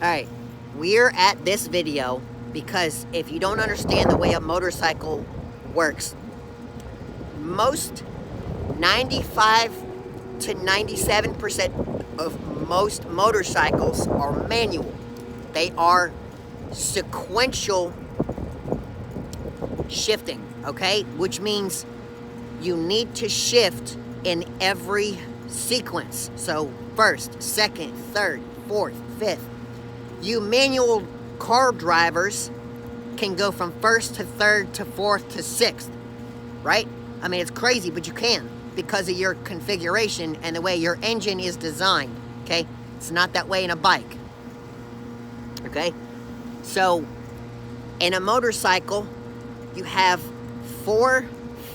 Alright, we're at this video because if you don't understand the way a motorcycle works, most 95 to 97% of most motorcycles are manual. They are sequential shifting, okay? Which means you need to shift in every sequence. So first, second, third, fourth, fifth. You manual car drivers can go from first to third to fourth to sixth, right? I mean, it's crazy, but you can because of your configuration and the way your engine is designed, okay? It's not that way in a bike, okay? So, in a motorcycle, you have 4,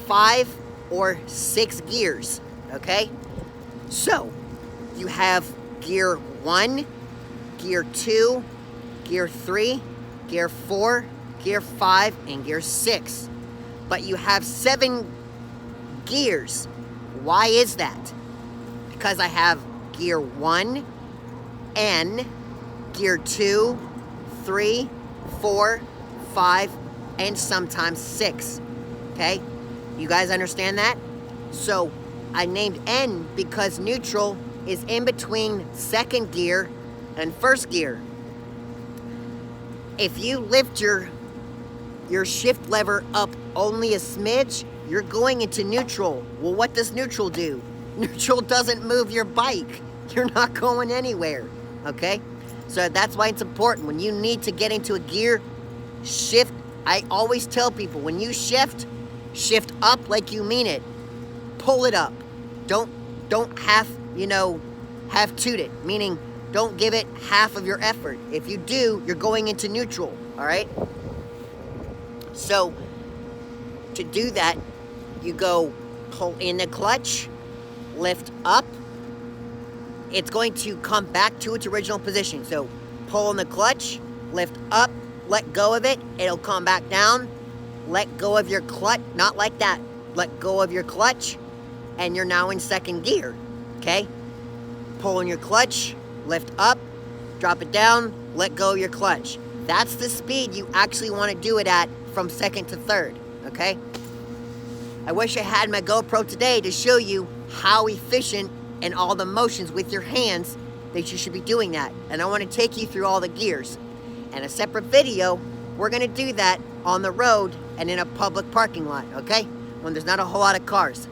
5, or 6 gears, okay? So, you have gear 1, gear 2, gear 3, gear 4, gear 5, and gear 6. But you have 7 gears. Why is that? Because I have gear 1, N, gear 2, 3, 4, 5, and sometimes 6. Okay? You guys understand that? So I named N because neutral is in between second gear and first gear. If you lift your shift lever up only a smidge, you're going into neutral. Well, what does neutral do? Neutral doesn't move your bike. You're not going anywhere, okay? So that's why it's important. When you need to get into a gear, shift. I always tell people, when you shift up like you mean it. Pull it up. Don't half-toot it, meaning don't give it half of your effort. If you do, you're going into neutral, all right? So, to do that, you go pull in the clutch, lift up. It's going to come back to its original position. So, pull in the clutch, lift up, let go of it. It'll come back down. Let go of your clutch. Not like that. Let go of your clutch, and you're now in second gear, okay? Pull in your clutch, lift up, drop it down, let go of your clutch. That's the speed you actually want to do it at from second to third, okay? I wish I had my GoPro today to show you how efficient and all the motions with your hands that you should be doing that. And I want to take you through all the gears. And a separate video, we're going to do that on the road and in a public parking lot, okay? When there's not a whole lot of cars.